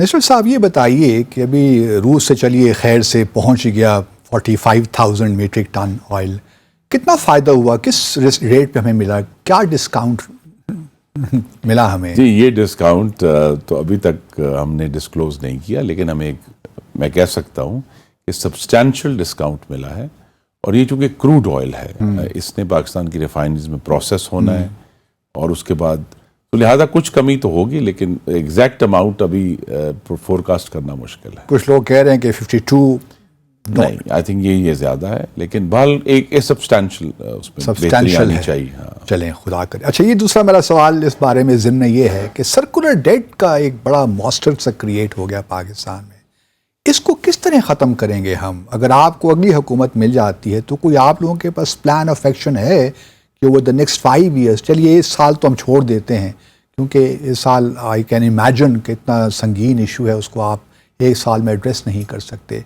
نصر صاحب یہ بتائیے کہ ابھی روس سے چلیے خیر سے پہنچ گیا 45,000 میٹرک ٹن آئل، کتنا فائدہ ہوا، کس ریٹ پہ ہمیں ملا، کیا ڈسکاؤنٹ ملا ہمیں؟ جی یہ ڈسکاؤنٹ تو ابھی تک ہم نے ڈسکلوز نہیں کیا، لیکن ہمیں میں کہہ سکتا ہوں کہ سبسٹینشیل ڈسکاؤنٹ ملا ہے، اور یہ چونکہ کروڈ آئل ہے اس نے پاکستان کی ریفائنریز میں پروسیس ہونا ہے، اور اس کے بعد تو لہٰذا کچھ کمی تو ہوگی، لیکن ایگزیکٹ اماؤنٹ ابھی فور کاسٹ کرنا مشکل ہے۔ کچھ لوگ کہہ رہے ہیں کہ 52 نہیں، آئی تھنک یہ زیادہ ہے، لیکن بہرحال ایک سبسٹینشیل اس میں بہتری آنی چاہیے۔ ہاں چلیں خدا کرے۔ اچھا، یہ دوسرا میرا سوال اس بارے میں ضمن یہ ہے کہ سرکولر ڈیٹ کا ایک بڑا ماسٹر سا کریٹ ہو گیا پاکستان میں، اس کو کس طرح ختم کریں گے ہم؟ اگر آپ کو اگلی حکومت مل جاتی ہے تو کوئی آپ لوگوں کے پاس پلان آف ایکشن ہے کہ وہ دا نیکسٹ 5 ایئرس، چلیے اس سال تو ہم چھوڑ دیتے ہیں کیونکہ اس سال آئی کین امیجن کہ اتنا سنگین ایشو ہے، اس کو آپ ایک سال میں ایڈریس نہیں کر سکتے،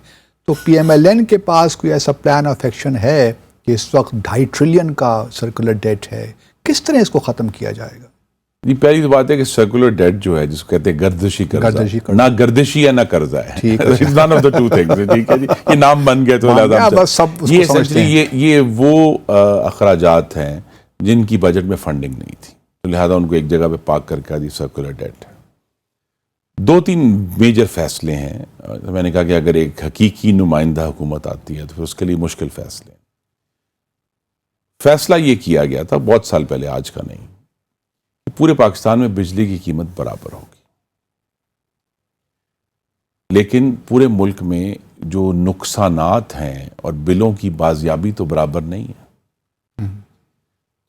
تو پی ایم ایل این کے پاس کوئی ایسا پلان آف ایکشن ہے کہ اس وقت 2.5 ٹریلین کا سرکولر ڈیٹ ہے، کس طرح اس کو ختم کیا جائے گا؟ یہ پہلی تو بات ہے کہ سرکولر ڈیٹ جو ہے، جس کو کہتے ہیں گردشی قرضہ، نہ گردشی ہے نہ قرضہ ہے، It's none of the two things، ٹھیک ہے جی، یہ نام بن گئے تو لہٰذا یہ وہ اخراجات ہیں جن کی بجٹ میں فنڈنگ نہیں تھی، تو لہٰذا ان کو ایک جگہ پہ پاک کر کے دی سرکولر ڈیٹ ہے۔ 2-3 میجر فیصلے ہیں، میں نے کہا کہ اگر ایک حقیقی نمائندہ حکومت آتی ہے تو پھر اس کے لیے مشکل فیصلے ہیں۔ فیصلہ یہ کیا گیا تھا بہت سال پہلے، آج کا نہیں، کہ پورے پاکستان میں بجلی کی قیمت برابر ہوگی، لیکن پورے ملک میں جو نقصانات ہیں اور بلوں کی بازیابی تو برابر نہیں ہے،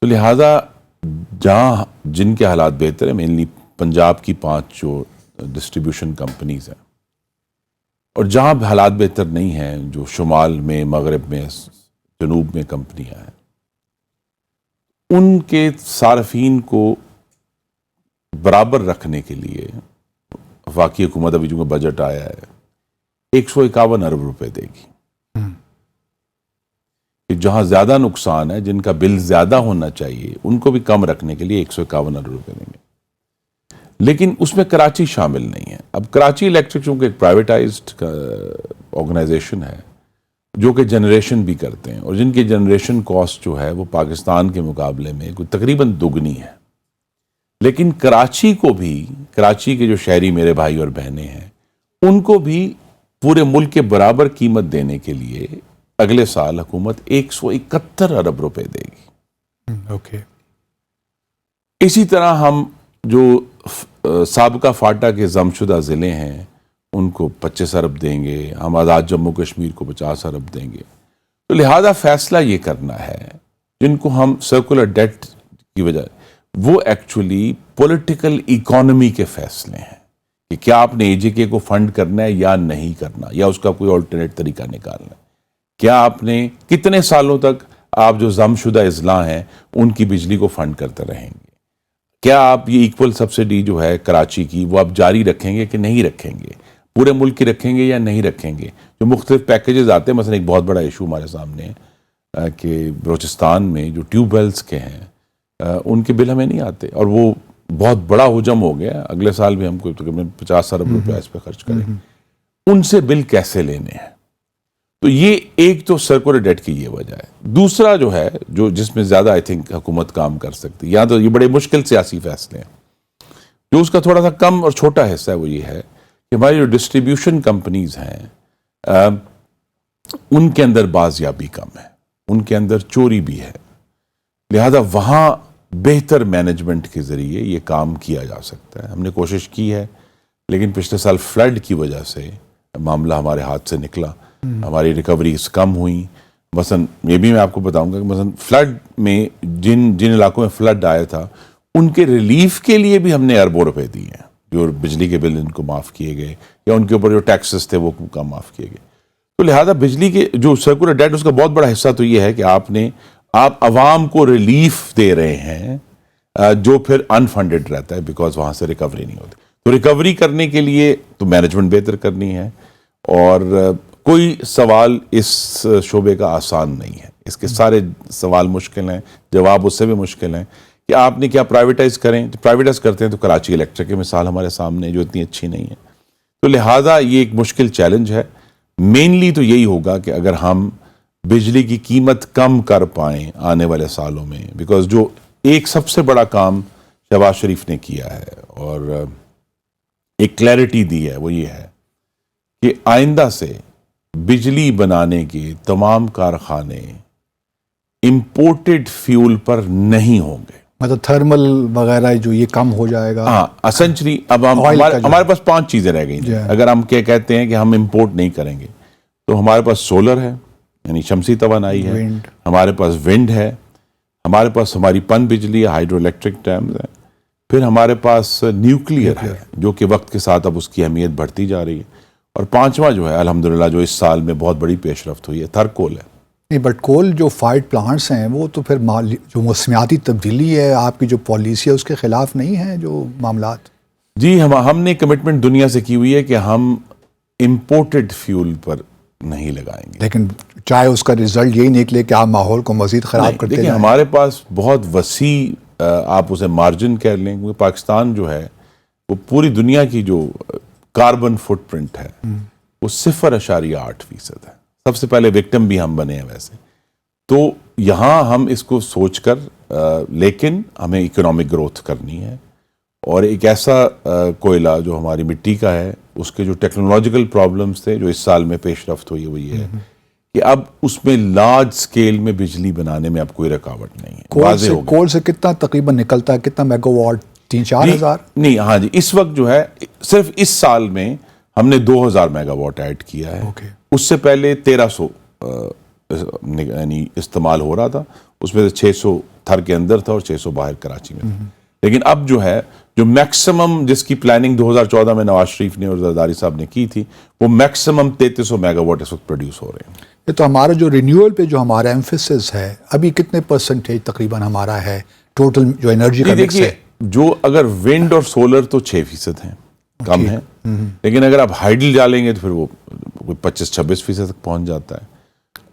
تو لہذا جہاں جن کے حالات بہتر ہیں، مینلی پنجاب کی 5 جو ڈسٹریبیوشن کمپنیز ہیں، اور جہاں حالات بہتر نہیں ہیں، جو شمال میں، مغرب میں، جنوب میں کمپنیاں ہیں، ان کے صارفین کو برابر رکھنے کے لیے وفاقی حکومت ابھی جو بجٹ آیا ہے 151 ارب روپے دے گی، کہ جہاں زیادہ نقصان ہے، جن کا بل زیادہ ہونا چاہیے، ان کو بھی کم رکھنے کے لیے 151 ارب روپے دیں گے، لیکن اس میں کراچی شامل نہیں ہے۔ اب کراچی الیکٹرک چونکہ ایک پرائیویٹائزڈ آرگنائزیشن ہے جو کہ جنریشن بھی کرتے ہیں، اور جن کی جنریشن کاسٹ جو ہے وہ پاکستان کے مقابلے میں تقریباً دگنی ہے، لیکن کراچی کو بھی، کراچی کے جو شہری میرے بھائی اور بہنیں ہیں، ان کو بھی پورے ملک کے برابر قیمت دینے کے لیے اگلے سال حکومت 171 ارب روپے دے گی۔ اوکے، اسی طرح ہم جو سابقہ فاٹا کے ضم شدہ ضلع ہیں ان کو 25 ارب دیں گے، ہم آزاد جموں کشمیر کو 50 ارب دیں گے، تو لہذا فیصلہ یہ کرنا ہے جن کو ہم سرکولر ڈیٹ کی وجہ، وہ ایکچولی پولیٹیکل اکانومی کے فیصلے ہیں کہ کیا آپ نے اے جے کے کو فنڈ کرنا ہے یا نہیں کرنا، یا اس کا کوئی آلٹرنیٹ طریقہ نکالنا ہے، کیا آپ نے کتنے سالوں تک آپ جو ضم شدہ اضلاع ہیں ان کی بجلی کو فنڈ کرتے رہیں گے، کیا آپ یہ ایکول سبسڈی جو ہے کراچی کی وہ آپ جاری رکھیں گے کہ نہیں رکھیں گے، پورے ملک کی رکھیں گے یا نہیں رکھیں گے۔ جو مختلف پیکیجز آتے ہیں، مثلا ایک بہت بڑا ایشو ہمارے سامنے ہے کہ بلوچستان میں جو ٹیوب ویلز کے ہیں ان کے بل ہمیں نہیں آتے، اور وہ بہت بڑا حجم ہو گیا، اگلے سال بھی ہم کو تقریباً 50 ارب روپے اس پہ خرچ کریں، ان سے بل کیسے لینے ہیں؟ تو یہ ایک تو سرکولر ڈیٹ کی یہ وجہ ہے۔ دوسرا جو ہے، جو جس میں زیادہ آئی تھنک حکومت کام کر سکتی، یا تو یہ بڑے مشکل سیاسی فیصلے ہیں، جو اس کا تھوڑا سا کم اور چھوٹا حصہ ہے، وہ یہ ہے کہ ہماری جو ڈسٹریبیوشن کمپنیز ہیں ان کے اندر بازیابی کم ہے، ان کے اندر چوری بھی ہے، لہذا وہاں بہتر مینجمنٹ کے ذریعے یہ کام کیا جا سکتا ہے۔ ہم نے کوشش کی ہے، لیکن پچھلے سال فلڈ کی وجہ سے معاملہ ہمارے ہاتھ سے نکلا، ہماری ریکوریز کم ہوئیں۔ مثلا یہ بھی میں آپ کو بتاؤں گا کہ مثلا فلڈ میں جن علاقوں میں فلڈ آیا تھا ان کے ریلیف کے لیے بھی ہم نے اربوں روپے دیے ہیں، جو بجلی کے بل ان کو معاف کیے گئے، یا ان کے اوپر جو ٹیکسز تھے وہ کم معاف کیے گئے۔ تو لہذا بجلی کے جو سرکولر ڈیٹ، اس کا بہت بڑا حصہ تو یہ ہے کہ آپ عوام کو ریلیف دے رہے ہیں، جو پھر انفنڈڈ رہتا ہے، بیکاز وہاں سے ریکوری نہیں ہوتی۔ تو ریکوری کرنے کے لیے تو مینجمنٹ بہتر کرنی ہے، اور کوئی سوال اس شعبے کا آسان نہیں ہے، اس کے سارے سوال مشکل ہیں، جواب اس سے بھی مشکل ہیں کہ آپ نے کیا پرائیویٹائز کریں۔ پرائیویٹائز کرتے ہیں تو کراچی الیکٹرک کی مثال ہمارے سامنے جو اتنی اچھی نہیں ہے، تو لہٰذا یہ ایک مشکل چیلنج ہے. مینلی تو یہی ہوگا کہ اگر ہم بجلی کی قیمت کم کر پائیں آنے والے سالوں میں، بیکاز جو ایک سب سے بڑا کام شہباز شریف نے کیا ہے اور ایک کلیئرٹی دی ہے، وہ یہ ہے کہ آئندہ سے بجلی بنانے کے تمام کارخانے امپورٹڈ فیول پر نہیں ہوں گے. مطلب تھرمل وغیرہ جو یہ کم ہو جائے گا. ہاں اسینچلی اب ہمارے پاس 5 چیزیں رہ گئی ہیں. اگر ہم کیا کہتے ہیں کہ ہم امپورٹ نہیں کریں گے تو ہمارے پاس سولر ہے، یعنی شمسی توانائی ہے، ہمارے پاس ونڈ ہے، ہمارے پاس ہماری پن بجلی ہے، ہائیڈرو الیکٹرک ڈیمز ہیں، پھر ہمارے پاس نیوکلیئر ہے جو کہ وقت کے ساتھ اب اس کی اہمیت بڑھتی جا رہی ہے، اور 5واں جو ہے الحمدللہ جو اس سال میں بہت بڑی پیش رفت ہوئی ہے، تھرکول ہے. نہیں بٹ کول جو فائرڈ پلانٹس ہیں وہ تو پھر جو موسمیاتی تبدیلی ہے، آپ کی جو پالیسی ہے اس کے خلاف نہیں ہیں جو معاملات؟ جی ہم نے کمٹمنٹ دنیا سے کی ہوئی ہے کہ ہم امپورٹڈ فیول پر نہیں لگائیں گے. لیکن چاہے اس کا رزلٹ یہی نکلے کہ آپ ماحول کو مزید خراب کرتے دیکھیں ہمارے پاس بہت وسیع آپ اسے مارجن کہہ لیں، کیونکہ پاکستان جو ہے وہ پوری دنیا کی جو کاربن فٹ پرنٹ ہے وہ 0.8% ہے. سب سے پہلے وکٹم بھی ہم بنے ہیں ویسے. تو یہاں ہم اس کو سوچ کر لیکن ہمیں اکنامک گروتھ کرنی ہے، اور ایک ایسا کوئلہ جو ہماری مٹی کا ہے اس کے جو ٹیکنالوجیکل پرابلمز تھے جو اس سال میں پیش رفت ہوئی وہ یہ ہے کہ اب اس میں لارج سکیل میں بجلی بنانے میں اب کوئی رکاوٹ نہیں ہے. واضح ہو گیا. کول سے کتنا تقریباً نکلتا ہے، کتنا میگا واٹ؟ 3-4 ہزار؟ نہیں ہاں جی، اس وقت جو ہے صرف اس سال میں ہم نے 2000 میگا واٹ ایڈ کیا ہے. اس سے پہلے 1300 یعنی استعمال ہو رہا تھا، اس میں سے 600 تھر کے اندر تھا اور 600 باہر کراچی میں تھا. لیکن اب جو ہے جو میکسیمم جس کی پلاننگ 2014 میں نواز شریف نے اور زرداری صاحب نے کی تھی، وہ میکسیمم 3300 میگا واٹ اس وقت پروڈیوس ہو رہے ہیں. یہ تو ہمارا جو رینیول پہ جو ہمارا ایمفیسس ہے ابھی کتنے پرسنٹیج تقریباً ہمارا ہے ٹوٹل جو انرجی کا مکس ہے؟ جو اگر ونڈ اور سولر تو 6% ہیں، کم ہے، لیکن اگر آپ ہائیڈل ڈالیں گے تو پھر وہ 25-26% تک پہنچ جاتا ہے.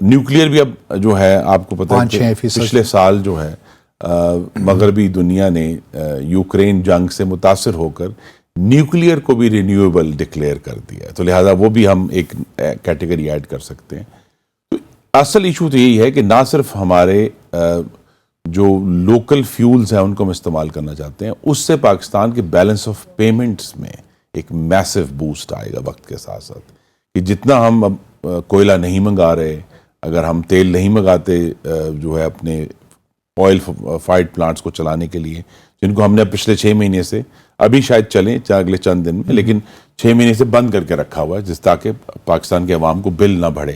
نیوکلیئر بھی اب جو ہے آپ کو پتہ ہے کہ پچھلے سال جو ہے مغربی دنیا نے یوکرین جنگ سے متاثر ہو کر نیوکلیئر کو بھی رینیویبل ڈکلیئر کر دیا ہے، تو لہٰذا وہ بھی ہم ایک کیٹیگری ایڈ کر سکتے ہیں. تو اصل ایشو تو یہی ہے کہ نہ صرف ہمارے جو لوکل فیولز ہیں ان کو ہم استعمال کرنا چاہتے ہیں، اس سے پاکستان کے بیلنس آف پیمنٹس میں ایک میسو بوسٹ آئے گا وقت کے ساتھ ساتھ، کہ جتنا ہم اب کوئلہ نہیں منگا رہے، اگر ہم تیل نہیں منگاتے جو ہے اپنے آئل فائرڈ پلانٹس کو چلانے کے لیے، جن کو ہم نے پچھلے 6 مہینے سے ابھی شاید چلیں اگلے چند دن میں، لیکن 6 مہینے سے بند کر کے رکھا ہوا ہے جس تاکہ پاکستان کے عوام کو بل نہ بڑھے.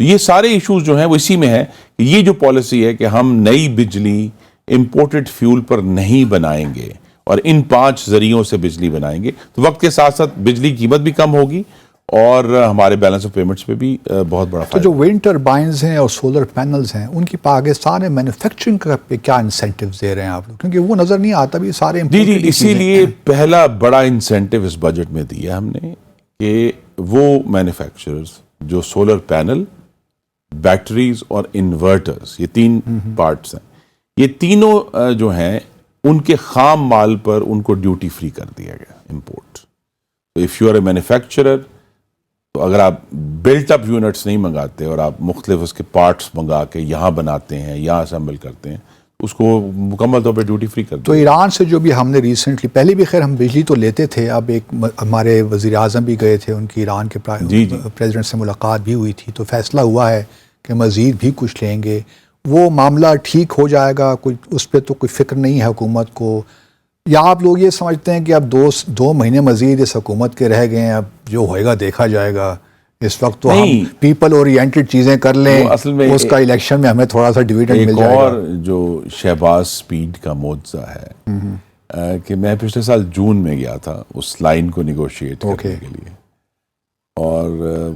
یہ سارے ایشوز جو ہیں وہ اسی میں ہے کہ یہ جو پالیسی ہے کہ ہم نئی بجلی امپورٹڈ فیول پر نہیں بنائیں گے اور ان 5 ذریعوں سے بجلی بنائیں گے، تو وقت کے ساتھ ساتھ بجلی کی قیمت بھی کم ہوگی اور ہمارے بیلنس آف پیمنٹس پہ بھی بہت بڑا فائدہ. تو جو ونڈ ٹربائنز ہیں اور سولر پینلز ہیں ان کی پاکستان میں مینوفیکچرنگ کا پہ کیا انسینٹیوز دے رہے ہیں آپ لوگ؟ کیونکہ وہ نظر نہیں آتا بھی سارے. جی اسی لیے پہلا بڑا انسینٹیو اس بجٹ میں دیا ہم نے کہ وہ مینوفیکچررز جو سولر پینل، بیٹریز اور انورٹرز، یہ 3 پارٹس ہیں، یہ تینوں جو ہیں ان کے خام مال پر ان کو ڈیوٹی فری کر دیا گیا امپورٹ. تو if you are a manufacturer, تو اگر آپ بلٹ اپ یونٹس نہیں منگاتے اور آپ مختلف اس کے پارٹس منگا کے یہاں بناتے ہیں، یہاں اسمبل کرتے ہیں، اس کو مکمل طور پہ ڈیوٹی فری کر دیں. تو ایران سے جو بھی ہم نے ریسنٹلی، پہلے بھی خیر ہم بجلی تو لیتے تھے، اب ایک ہمارے وزیر اعظم بھی گئے تھے، ان کی ایران کے پریزیڈنٹ سے ملاقات بھی ہوئی تھی، تو فیصلہ ہوا ہے کہ مزید بھی کچھ لیں گے. وہ معاملہ ٹھیک ہو جائے گا؟ کوئی اس پہ تو کوئی فکر نہیں ہے حکومت کو، یا آپ لوگ یہ سمجھتے ہیں کہ اب 2 مہینے مزید اس حکومت کے رہ گئے ہیں، اب جو ہوئے گا دیکھا جائے گا، اس وقت تو ہم پیپل اورینٹڈ چیزیں کر لیں، اصل میں اس کا الیکشن میں ہمیں تھوڑا سا ڈویڈنڈ مل جائے گا. اور جو شہباز سپیڈ کا معجزہ ہے کہ میں پچھلے سال جون میں گیا تھا اس لائن کو نیگوشیٹ کرنے کے لیے، اور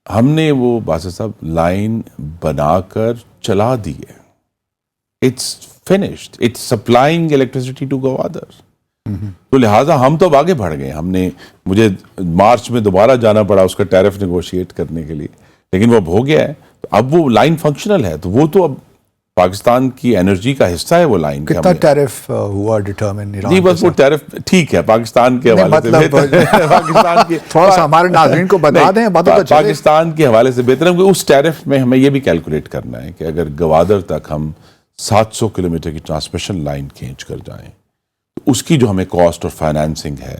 ہم نے وہ باسط صاحب لائن بنا کر چلا دی ہے. It's finished, it's supplying electricity to Gwadar. تو لہٰذا ہم تو اب آگے بڑھ گئے. مجھے مارچ میں دوبارہ جانا پڑا اس کا ٹیرف نیگوشیٹ کرنے کے لیے، لیکن وہ اب ہو گیا ہے. اب وہ لائن فنکشنل ہے، تو وہ تو اب پاکستان کی انرجی کا حصہ ہے وہ لائن. کتنا ٹیرف ہوا ڈٹرمن ایران؟ جی بس وہ ٹیرف ٹھیک ہے پاکستان کے حوالے سے بہتر ہے. پاکستان کے تھوڑا سا ہمارے ناظرین کو بتا دیں باتوں کا. پاکستان کے حوالے سے بہتر ہے کیونکہ اس ٹیرف میں ہمیں یہ بھی کیلکولیٹ کرنا ہے کہ اگر گوادر تک ہم 700 کلومیٹر کی ٹرانسمیشن لائن کھینچ کر جائیں تو اس کی جو ہمیں کاسٹ اور فائنانسنگ ہے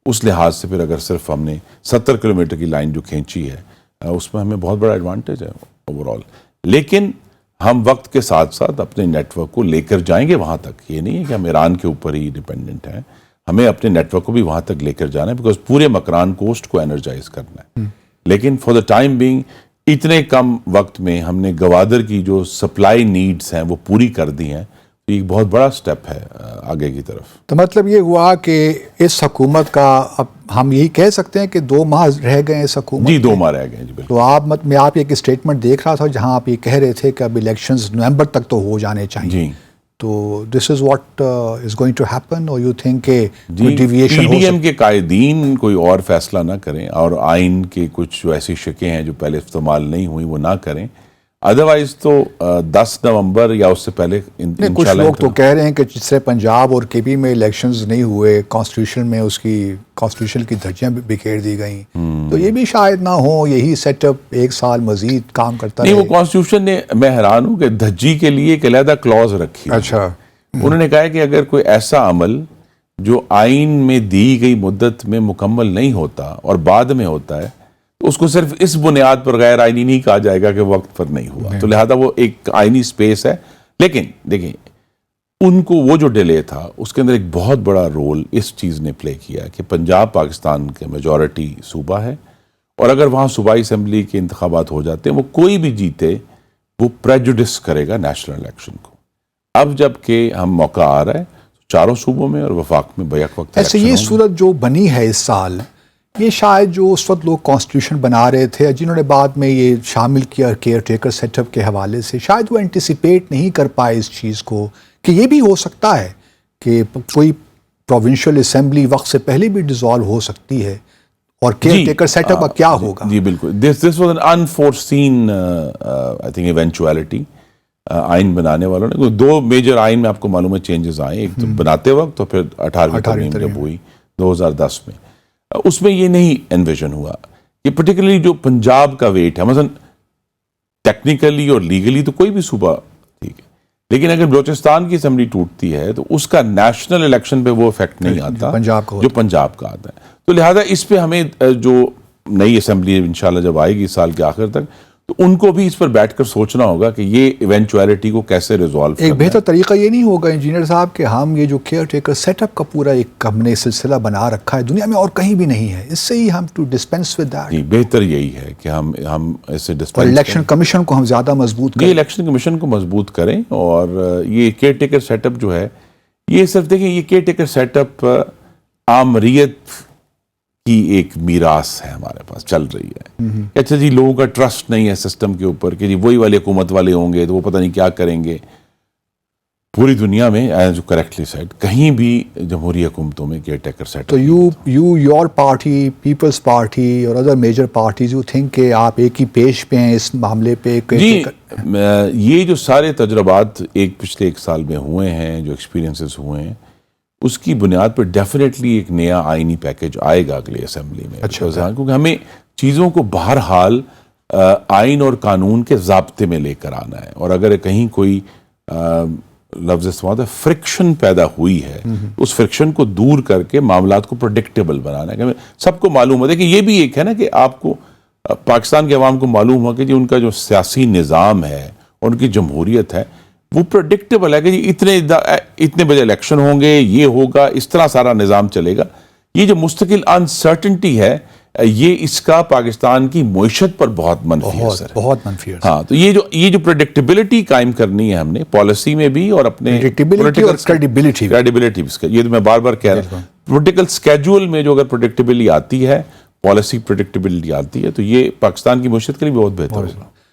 اس لحاظ سے پھر اگر صرف ہم نے 70 کلومیٹر کی لائن جو کھینچی ہے اس میں ہمیں بہت بڑا ایڈوانٹیج ہے اوور آل. لیکن ہم وقت کے ساتھ ساتھ اپنے نیٹ ورک کو لے کر جائیں گے وہاں تک. یہ نہیں ہے کہ ہم ایران کے اوپر ہی ڈیپینڈنٹ ہیں, ہمیں اپنے نیٹ ورک کو بھی وہاں تک لے کر جانا ہے بیکاز پورے مکران کوسٹ کو انرجائز کرنا ہے. لیکن فار دا ٹائم بینگ اتنے کم وقت میں ہم نے گوادر کی جو سپلائی نیڈز ہیں وہ پوری کر دی ہیں. تو ایک بہت بڑا سٹیپ ہے آگے کی طرف. تو مطلب یہ ہوا کہ اس حکومت کا اب ہم یہی کہہ سکتے ہیں کہ 2 ماہ رہ گئے اس حکومت. جی 2 ماہ رہ گئے. جی بالکل. تو میں آپ ایک اسٹیٹمنٹ دیکھ رہا تھا جہاں آپ یہ کہہ رہے تھے کہ اب الیکشنز نومبر تک تو ہو جانے چاہیے. جی تو this is what is going to happen اور یو تھنک کہ ڈیویشن پی ڈی ایم کے قائدین کوئی اور فیصلہ نہ کریں اور آئین کے کچھ جو ایسی شکیں ہیں جو پہلے استعمال نہیں ہوئی وہ نہ کریں. ادروائز تو 10 نومبر یا اس سے پہلے کچھ لوگ تو کہہ رہے ہیں کہ جس سے پنجاب اور کے پی میں الیکشنز نہیں ہوئے کانسٹیٹیوشن میں اس کی کانسٹیٹیوشن کی دھجیاں بکھیر دی گئیں تو یہ بھی شاید نہ ہو. یہی سیٹ اپ 1 سال مزید کام کرتا ہے. نہیں وہ کانسٹیٹیوشن نے میں حیران ہوں کہ دھجی کے لیے ایک علیحدہ کلوز رکھی. اچھا انہوں نے کہا ہے کہ اگر کوئی ایسا عمل جو آئین میں دی گئی مدت میں مکمل نہیں ہوتا اور بعد میں ہوتا ہے تو اس کو صرف اس بنیاد پر غیر آئینی نہیں کہا جائے گا کہ وقت پر نہیں ہوا. تو لہذا وہ ایک آئینی سپیس ہے. لیکن دیکھیں ان کو وہ جو ڈیلے تھا اس کے اندر ایک بہت بڑا رول اس چیز نے پلے کیا کہ پنجاب پاکستان کے میجورٹی صوبہ ہے اور اگر وہاں صوبائی اسمبلی کے انتخابات ہو جاتے ہیں وہ کوئی بھی جیتے وہ پریجوڈس کرے گا نیشنل الیکشن کو. اب جب کہ ہم موقع آ رہا ہے 4 صوبوں میں اور وفاق میں بیک وقت ایسے یہ صورت جو بنی ہے اس سال یہ شاید جو اس وقت لوگ کانسٹیٹیوشن بنا رہے تھے جنہوں نے بعد میں یہ شامل کیا کیئر ٹیکر سیٹ اپ کے حوالے سے شاید وہ اینٹیسپیٹ نہیں کر پائے اس چیز کو کہ یہ بھی ہو سکتا ہے کہ کوئی پروونشل اسمبلی وقت سے پہلے بھی ڈیزالو ہو سکتی ہے اور کیئر ٹیکر سیٹ اپ کیا ہوگا. جی بالکل. This was an enforcing I think eventuality. آئین بنانے والوں نے 2 میجر آئین میں آپ کو معلوم ہے چینجز آئے. ایک تو بناتے وقت تو پھر 18ویں ترمیم جب ہوئی 2010 میں اس میں یہ نہیں انویژن ہوا کہ پرٹیکولرلی جو پنجاب کا ویٹ ہے مثلا ٹیکنیکلی اور لیگلی تو کوئی بھی صوبہ ٹھیک ہے لیکن اگر بلوچستان کی اسمبلی ٹوٹتی ہے تو اس کا نیشنل الیکشن پہ وہ افیکٹ نہیں آتا جو پنجاب کا آتا ہے. تو لہذا اس پہ ہمیں جو نئی اسمبلی انشاءاللہ جب آئے گی سال کے آخر تک تو ان کو بھی اس پر بیٹھ کر سوچنا ہوگا کہ یہ ایونچوالٹی کو کیسے ریزالو کرنا ہے. ایک بہتر طریقہ یہ نہیں ہوگا انجینئر صاحب کہ ہم یہ جو کیئر ٹیکر سیٹ اپ کا پورا ایک ہم نے سلسلہ بنا رکھا ہے دنیا میں اور کہیں بھی نہیں ہے اس سے ہی ہم ٹو ڈسپینس ود دیٹ. جی بہتر یہی ہے کہ ہم اسے ڈسپینس اور الیکشن کمیشن کو ہم زیادہ مضبوط کریں. یہ الیکشن کمیشن کو مضبوط کریں اور یہ کیئر ٹیکر سیٹ اپ جو ہے یہ صرف دیکھیں یہ کیئر ٹیکر سیٹ اپ عامریت کی ایک میراث ہے ہمارے پاس چل رہی ہے. اچھا جی لوگوں کا ٹرسٹ نہیں ہے سسٹم کے اوپر کہ جی وہی والے حکومت والے ہوں گے تو وہ پتہ نہیں کیا کریں گے. پوری دنیا میں ایز کریکٹلی سیڈ کہیں بھی جمہوری حکومتوں میں کیئر ٹیکر سیٹ تو یور پارٹی پیپلز پارٹی اور other major parties you think کہ آپ ایک ہی پیش پہ ہیں اس معاملے پہ؟ جی یہ جو سارے تجربات پچھلے 1 سال میں ہوئے ہیں جو ایکسپیرینسز ہوئے ہیں اس کی بنیاد پر ڈیفینیٹلی ایک نیا آئینی پیکج آئے گا اگلے اسمبلی میں. اچھا کیونکہ ہمیں چیزوں کو بہرحال آئین اور قانون کے ضابطے میں لے کر آنا ہے اور اگر کہیں کوئی لفظ استعمال ہے فرکشن پیدا ہوئی ہے اس فرکشن کو دور کر کے معاملات کو پریڈکٹیبل بنانا ہے. سب کو معلوم ہے کہ یہ بھی ایک ہے نا کہ آپ کو پاکستان کے عوام کو معلوم ہو کہ جی ان کا جو سیاسی نظام ہے اور ان کی جمہوریت ہے وہ پریڈکٹیبل ہے کہ جی اتنے بجے الیکشن ہوں گے یہ ہوگا اس طرح سارا نظام چلے گا. یہ جو مستقل انسرٹنٹی ہے یہ اس کا پاکستان کی معیشت پر بہت منفی اثر ہے. بہت منفی اثر. ہاں تو یہ جو پریڈکٹیبلٹی قائم کرنی ہے ہم نے پالیسی میں بھی اور اپنے کریڈیبلٹی یہ تو میں بار بار کہہ رہا ہوں پولیٹیکل اسکیڈول میں جو اگر پریڈکٹیبلٹی آتی ہے پالیسی پریڈکٹیبلٹی آتی ہے تو یہ پاکستان کی معیشت کے لیے بہت بہتر ہوگا.